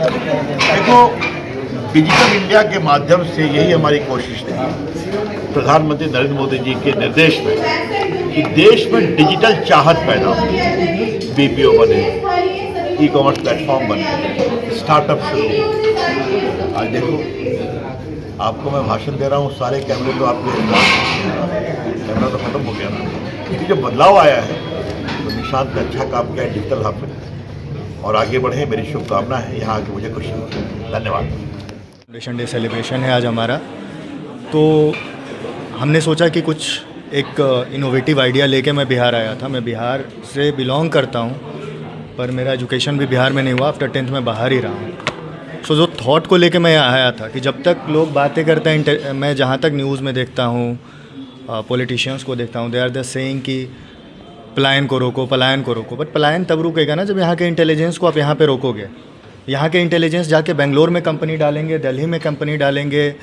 देखो, digital India के माध्यम से यही हमारी कोशिश थी प्रधानमंत्री नरेंद्र मोदी जी के निर्देश में कि देश में डिजिटल चाहत पैदा हो, बीपीओ बने, ई कॉमर्स प्लेटफॉर्म बने, स्टार्टअप शुरू हो। आज देखो, आपको मैं भाषण दे रहा हूँ, सारे कैमरे तो आपके कैमरा तो खत्म हो गया ना, क्योंकि जो बदलाव आया है तो निशांत ने अच्छा काम किया है डिजिटल हब में, और आगे बढ़े। मेरी शुभकामना है, यहाँ आके मुझे खुशी होगी। धन्यवाद। फाउंडेशन डे सेलिब्रेशन है आज हमारा, तो हमने सोचा कि कुछ एक इनोवेटिव आइडिया लेके मैं बिहार आया था। मैं बिहार से बिलोंग करता हूँ, पर मेरा एजुकेशन भी बिहार में नहीं हुआ। आफ्टर 10th मैं बाहर ही रहा हूँ। सो जो थॉट को लेके मैं आया था कि जब तक लोग बातें करते हैं, मैं जहाँ तक न्यूज़ में देखता हूँ, पॉलिटिशियंस को देखता हूँ, दे आर द सेइंग कि पलायन को रोको, पलायन को रोको। बट पलायन तब रुकेगा ना जब यहाँ के इंटेलिजेंस को आप यहाँ पे रोकोगे। यहाँ के इंटेलिजेंस जाके बेंगलोर में कंपनी डालेंगे, दिल्ली में कंपनी डालेंगे,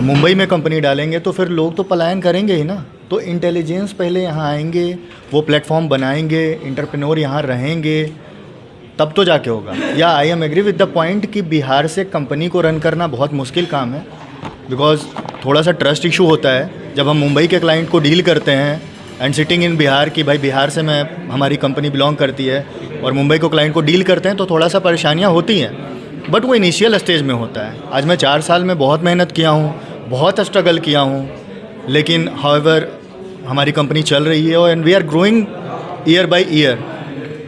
मुंबई में कंपनी डालेंगे, तो फिर लोग तो पलायन करेंगे ही ना। तो इंटेलिजेंस पहले यहाँ आएंगे, वो प्लेटफॉर्म बनाएंगे, इंटरप्रेन्योर यहाँ रहेंगे, तब तो जाके होगा। या I am agree with the point कि बिहार से कंपनी को रन करना बहुत मुश्किल काम है, बिकॉज थोड़ा सा ट्रस्ट इशू होता है जब हम मुंबई के क्लाइंट को डील करते हैं एंड सिटिंग इन बिहार कि भाई बिहार से हमारी कंपनी बिलोंग करती है, और मुंबई को क्लाइंट को डील करते हैं, तो थोड़ा सा परेशानियाँ होती हैं। बट वो इनिशियल स्टेज में होता है। आज मैं 4 साल में बहुत मेहनत किया हूँ, बहुत स्ट्रगल किया हूँ, लेकिन हाउएवर हमारी कंपनी चल रही है and we are growing year by year.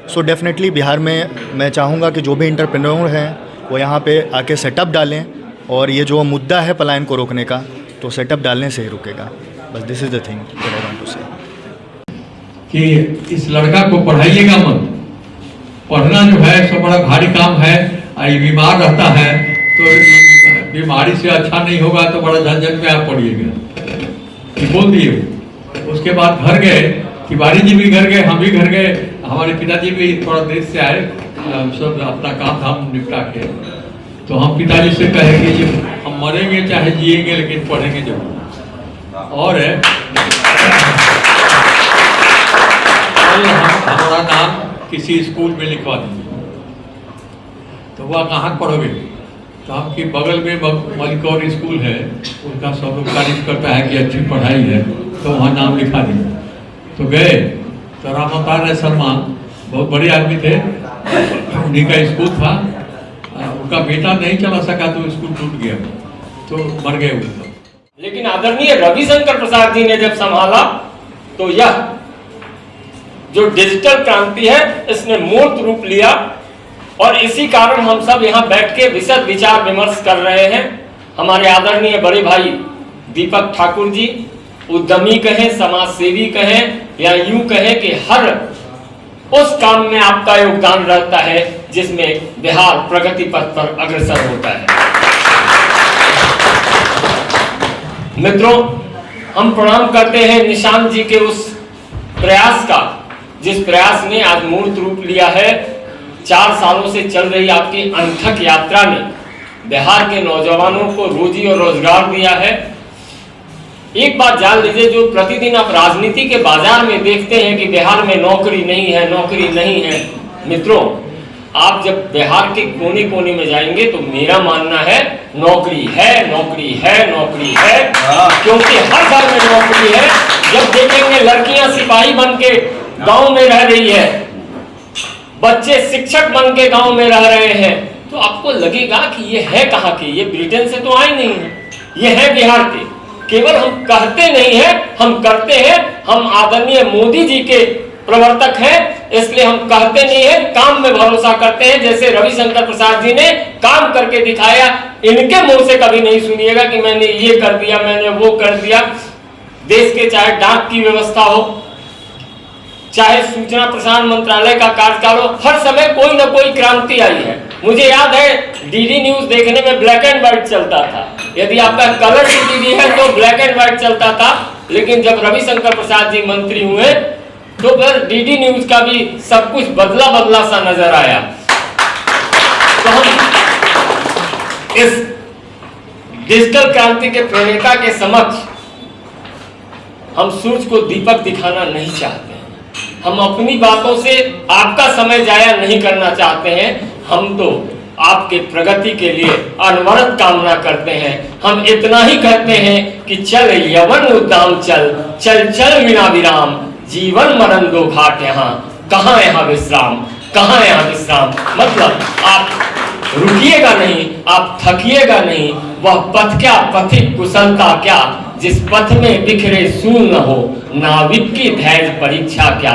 So definitely Bihar में मैं चाहूँगा कि जो भी इंटरप्रेन्योर हैं वो यहाँ पे आके सेटअप डालें, और ये जो मुद्दा है पलायन को रोकने का, तो सेटअप डालने से ही रुकेगा। बस this is the thing that I want to say कि इस लड़का को पढ़ाइएगा मत। पढ़ना जो है सब बड़ा भारी काम है। ये बीमार रहता है तो बीमारी से अच्छा नहीं होगा तो बड़ा झंझट में आप पड़िएगा, बोल दिए। उसके बाद घर गए, तिवारी जी भी घर गए, हम भी घर गए, हमारे पिताजी भी थोड़ा देर से आए, सब अपना काम धाम निपटा के। तो हम पिताजी से कहे कि हम मरेंगे चाहे जिएंगे लेकिन पढ़ेंगे जरूर। और हमारा नाम किसी स्कूल में लिखवा दीजिए। तो वह कहाँ पढ़ोगे? तो हम कि बगल में मलिकौर स्कूल है, उनका सब लोग तारीफ करता है कि अच्छी पढ़ाई है, तो वहाँ नाम लिखा दिया। तो गए तो रामअवतार शर्मा बहुत बड़े आदमी थे, उन्हीं का स्कूल था। उनका बेटा नहीं चला सका तो स्कूल टूट गया, तो मर गए वो। लेकिन आदरणीय रविशंकर प्रसाद जी ने जब संभाला तो यह जो डिजिटल क्रांति है इसने मूर्त रूप लिया, और इसी कारण हम सब यहाँ बैठ के विशद विचार विमर्श कर रहे हैं। हमारे आदरणीय बड़े भाई दीपक ठाकुर जी उद्यमी कहें, समाज सेवी कहें, या यूं कहें कि हर उस काम में आपका योगदान रहता है जिसमें बिहार प्रगति पथ पर अग्रसर होता है। मित्रों, हम प्रणाम करते हैं निशांत जी के उस प्रयास का, जिस प्रयास ने आज मूर्त रूप लिया है। 4 सालों से चल रही आपकी अनथक यात्रा ने बिहार के नौजवानों को रोजी और रोजगार दिया है। एक बात जान लीजिए, जो प्रतिदिन आप राजनीति के बाजार में देखते हैं कि बिहार में नौकरी नहीं है, नौकरी नहीं है, मित्रों आप जब बिहार के कोने कोने में जाएंगे तो मेरा मानना है नौकरी है, नौकरी है, नौकरी है, क्योंकि हर घर में नौकरी है। जब देखेंगे लड़कियां सिपाही बन के गाँव में रह रही है, बच्चे शिक्षक बन के गाँव में रह रहे हैं, तो आपको लगेगा कि ये है कहाँ के, ये ब्रिटेन से तो आए नहीं है, ये है बिहार के। केवल हम कहते नहीं है, हम करते हैं। हम आदरणीय मोदी जी के प्रवर्तक हैं, इसलिए हम कहते नहीं है, काम में भरोसा करते हैं। जैसे रविशंकर प्रसाद जी ने काम करके दिखाया, इनके मुंह से कभी नहीं सुनिएगा कि मैंने ये कर दिया, मैंने वो कर दिया। देश के चाहे डाक की व्यवस्था हो, चाहे सूचना प्रसारण मंत्रालय का कार्यकाल हो, हर समय कोई ना कोई क्रांति आई है। मुझे याद है डीडी न्यूज देखने में ब्लैक एंड व्हाइट चलता था, यदि आपका कलर टीवी है तो ब्लैक एंड व्हाइट चलता था। लेकिन जब रविशंकर प्रसाद जी मंत्री हुए तो फिर डीडी न्यूज का भी सब कुछ बदला बदला सा नजर आया। तो हम इस डिजिटल क्रांति के प्रणेता के समक्ष हम सूर्य को दीपक दिखाना नहीं चाहते हैं। हम अपनी बातों से आपका समय जाया नहीं करना चाहते हैं। हम तो आपके प्रगति के लिए अनवरत कामना करते हैं। हम इतना ही कहते हैं कि चल यवन उद्दाम चल, चल चल बिना विराम, जीवन मरण दो घाट यहाँ, कहाँ यहाँ विश्राम, कहाँ यहाँ विश्राम। मतलब आप रुकिएगा नहीं, आप थकिएगा नहीं। वह पथ क्या, पथिक कुशलता क्या, जिस पथ में बिखरे सूल न हो, नाविक की धैर्य परीक्षा क्या,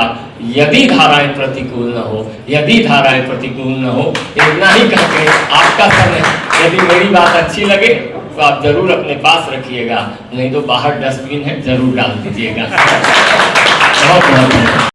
यदि धाराएं प्रतिकूल न हो, यदि धाराएं प्रतिकूल न हो। इतना ही कहते आपका समय, यदि मेरी बात अच्छी लगे तो आप जरूर अपने पास रखिएगा, नहीं तो बाहर डस्टबिन है, जरूर डाल दीजिएगा। बहुत बहुत